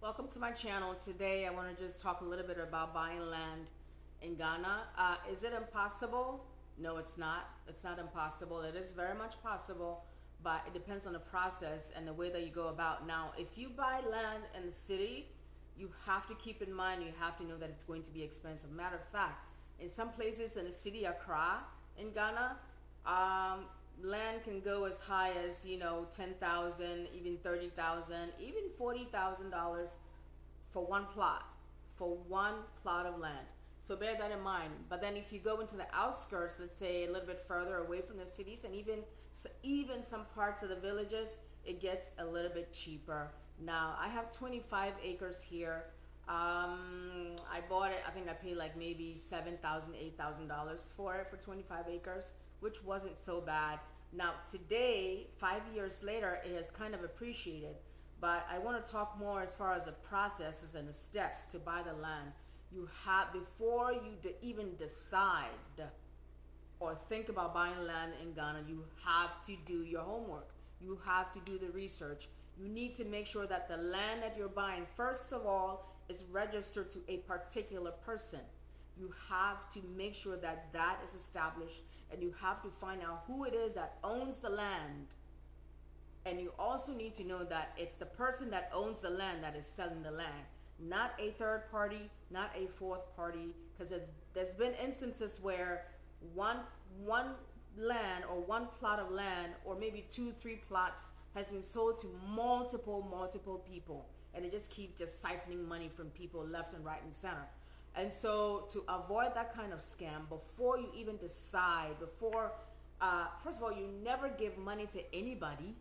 Welcome to my channel. Today I want to just talk a little bit about buying land in Ghana. Is it impossible? No, it's not. It's not impossible. It is very much possible, but it depends on the process and the way that you go about. Now, if you buy land in the city, you have to keep in mind, you have to know that it's going to be expensive. Matter of fact, in some places in the city of Accra in Ghana, land can go as high as 10,000, even 30,000, even $40,000 for one plot of land. So bear that in mind. But then if you go into the outskirts, let's say a little bit further away from the cities, and even some parts of the villages, it gets a little bit cheaper. Now I have 25 acres here. I bought it, I think I paid like maybe $7,000, $8,000 for it for 25 acres, which wasn't so bad. Now today, 5 years later, it has kind of appreciated, but I want to talk more as far as the processes and the steps to buy the land. You have, before you even decide or think about buying land in Ghana, you have to do your homework. You have to do the research. You need to make sure that the land that you're buying, first of all, is registered to a particular person. You have to make sure that that is established, and you have to find out who it is that owns the land. And you also need to know that it's the person that owns the land that is selling the land, not a third party, not a fourth party, because there's been instances where one land or one plot of land, or maybe 2-3 plots, has been sold to multiple people, and they just keep siphoning money from people left and right and center. And so to avoid that kind of scam, before you even decide, first of all, you never give money to anybody,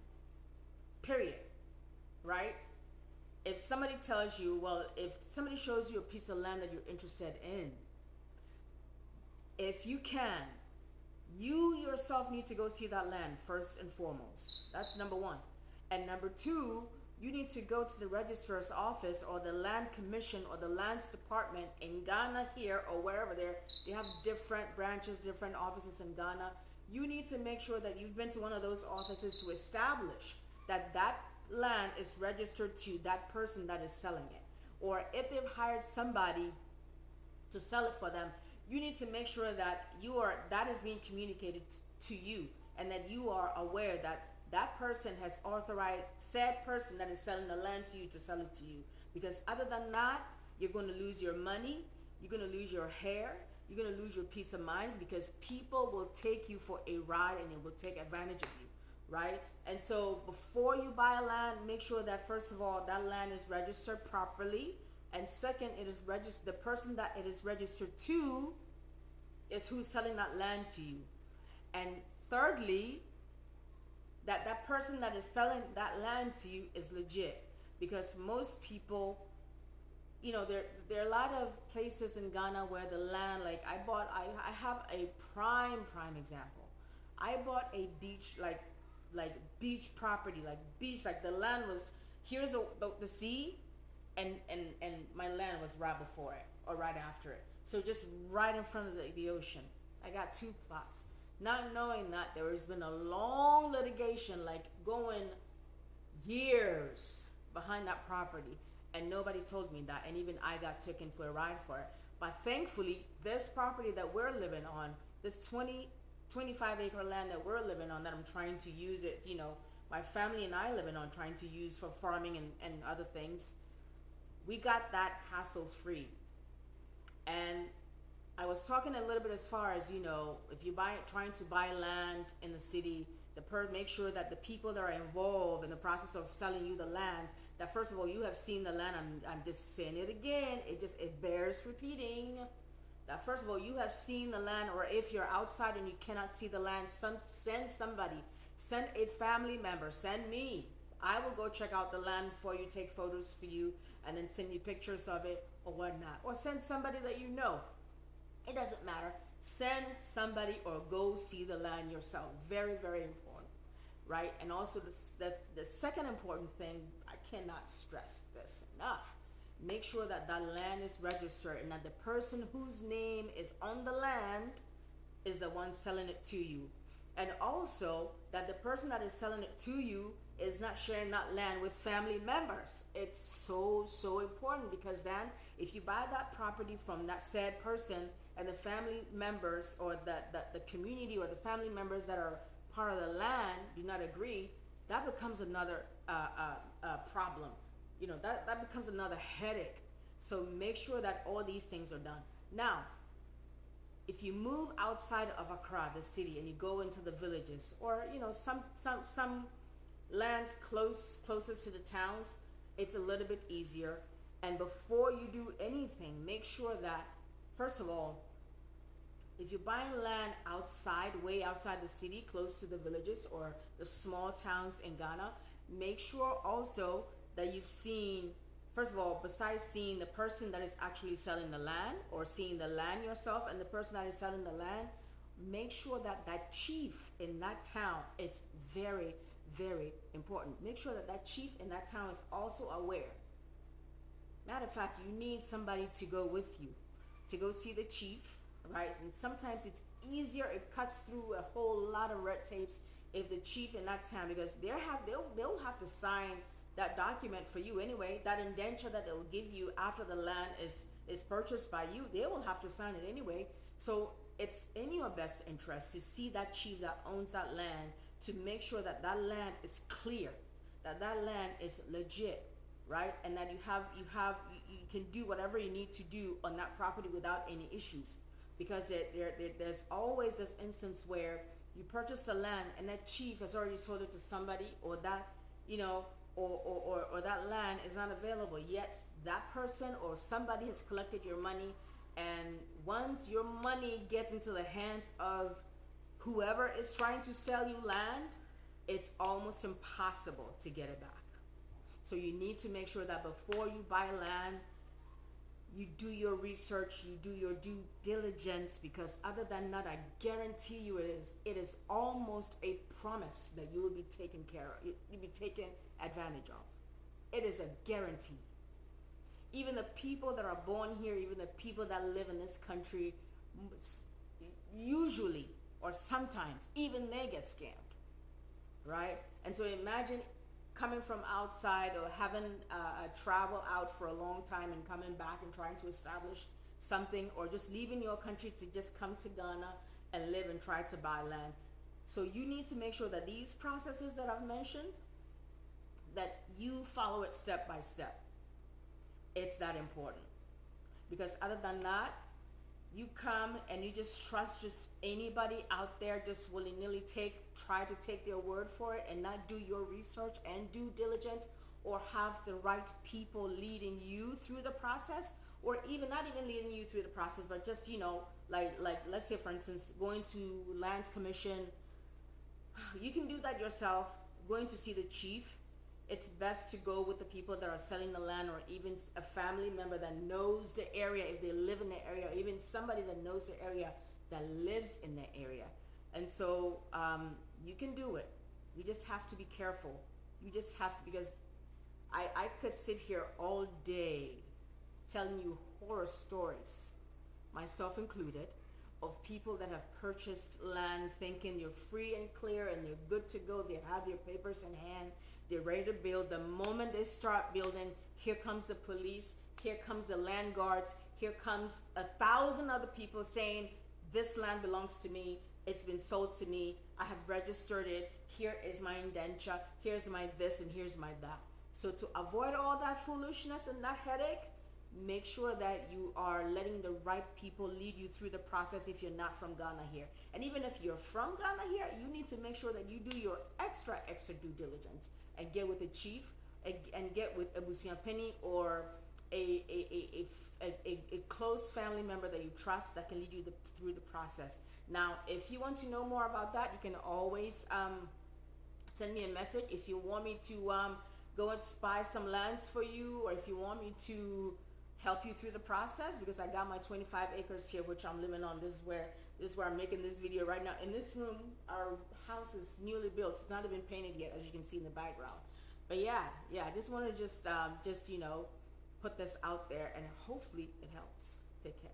period, right? If somebody tells you, well, if somebody shows you a piece of land that you're interested in, if you can, you yourself need to go see that land first and foremost. That's number one. And number two, you need to go to the registrar's office or the land commission or the lands department in Ghana here or wherever they have different branches, different offices in Ghana. You need to make sure that you've been to one of those offices to establish that that land is registered to that person that is selling it. Or if they've hired somebody to sell it for them, you need to make sure that that is being communicated to you, and that you are aware that that person has authorized said person that is selling the land to you to sell it to you. Because other than that, you're going to lose your money, you're going to lose your hair, you're going to lose your peace of mind, because people will take you for a ride and they will take advantage of you, right? And so before you buy land, make sure that first of all, that land is registered properly. And second, it is registered, the person that it is registered to is who's selling that land to you. And thirdly, that person that is selling that land to you is legit. Because most people, there are a lot of places in Ghana where the land, like I have a prime example. I bought a beach, like beach property, like the land was, here's the sea, and my land was right before it or right after it. So just right in front of the ocean. I got 2 plots. Not knowing that there has been a long litigation, like going years behind that property, and nobody told me that, and even I got taken for a ride for it. But thankfully, this property that we're living on, this 25 acre land that we're living on, that I'm trying to use it, my family and I living on, trying to use for farming and other things, we got that hassle free. And I was talking a little bit as far as, if you trying to buy land in the city, make sure that the people that are involved in the process of selling you the land, that first of all, you have seen the land. I'm just saying it again. It bears repeating. That first of all, you have seen the land, or if you're outside and you cannot see the land, send somebody, send a family member, send me. I will go check out the land for you, take photos for you, and then send you pictures of it or whatnot. Or send somebody that you know. It doesn't matter. Send somebody or go see the land yourself. Very, very important, right? And also the second important thing, I cannot stress this enough. Make sure that that land is registered, and that the person whose name is on the land is the one selling it to you. And also that the person that is selling it to you is not sharing that land with family members. It's so important, because then if you buy that property from that said person and the family members, or the community or the family members that are part of the land do not agree, that becomes another problem. That becomes another headache. So make sure that all these things are done. Now, if you move outside of Accra, the city, and you go into the villages, or some lands closest to the towns, it's a little bit easier. And before you do anything, make sure that, first of all, if you're buying land way outside the city, close to the villages or the small towns in Ghana, make sure also that you've seen, first of all, besides seeing the person that is actually selling the land, or seeing the land yourself and the person that is selling the land, make sure that that chief in that town, it's very, very important. Make sure that that chief in that town is also aware. Matter of fact, you need somebody to go with you, to go see the chief, right? And sometimes it's easier, it cuts through a whole lot of red tapes if the chief in that town, because they'll have to sign that document for you anyway. That indenture that they'll give you after the land is purchased by you, they will have to sign it anyway. So it's in your best interest to see that chief that owns that land, to make sure that that land is clear, that that land is legit, right? And that you can do whatever you need to do on that property without any issues. Because there's always this instance where you purchase the land and that chief has already sold it to somebody, or that or that land is not available, yet that person or somebody has collected your money, and once your money gets into the hands of whoever is trying to sell you land, it's almost impossible to get it back. So you need to make sure that before you buy land, you do your research, you do your due diligence, because other than that, I guarantee you it is almost a promise that you will be taken care of, you'll be taken advantage of. It is a guarantee. Even the people that are born here, even the people that live in this country, usually or sometimes even they get scammed, right? And so imagine coming from outside, or having travel out for a long time and coming back and trying to establish something, or just leaving your country to just come to Ghana and live and try to buy land. So you need to make sure that these processes that I've mentioned, that you follow it step by step. It's that important, because other than that, you come and you just trust just anybody out there, just willy-nilly try to take their word for it, and not do your research and due diligence, or have the right people leading you through the process, or even not even leading you through the process, but just like let's say, for instance, going to Lands Commission. You can do that yourself. Going to see the chief, it's best to go with the people that are selling the land, or even a family member that knows the area, if they live in the area, or even somebody that knows the area, that lives in the area. And so you can do it. You just have to be careful. You just have to, because I could sit here all day telling you horror stories, myself included, of people that have purchased land thinking you're free and clear and you're good to go. They have their papers in hand. They're ready to build. The moment they start building, here comes the police, here comes the land guards, here comes 1,000 other people saying, this land belongs to me, it's been sold to me, I have registered it, here is my indenture, here's my this, and here's my that. So to avoid all that foolishness and that headache, make sure that you are letting the right people lead you through the process if you're not from Ghana here. And even if you're from Ghana here, you need to make sure that you do your extra due diligence and get with a chief and get with a Busiampeni, or a close family member that you trust that can lead you through the process. Now, if you want to know more about that, you can always send me a message. If you want me to go and spy some lands for you, or if you want me to help you through the process, because I got my 25 acres here, which I'm living on. This is where I'm making this video right now. In this room, our house is newly built. It's not even painted yet, as you can see in the background. But yeah, I just want to just put this out there, and hopefully it helps. Take care.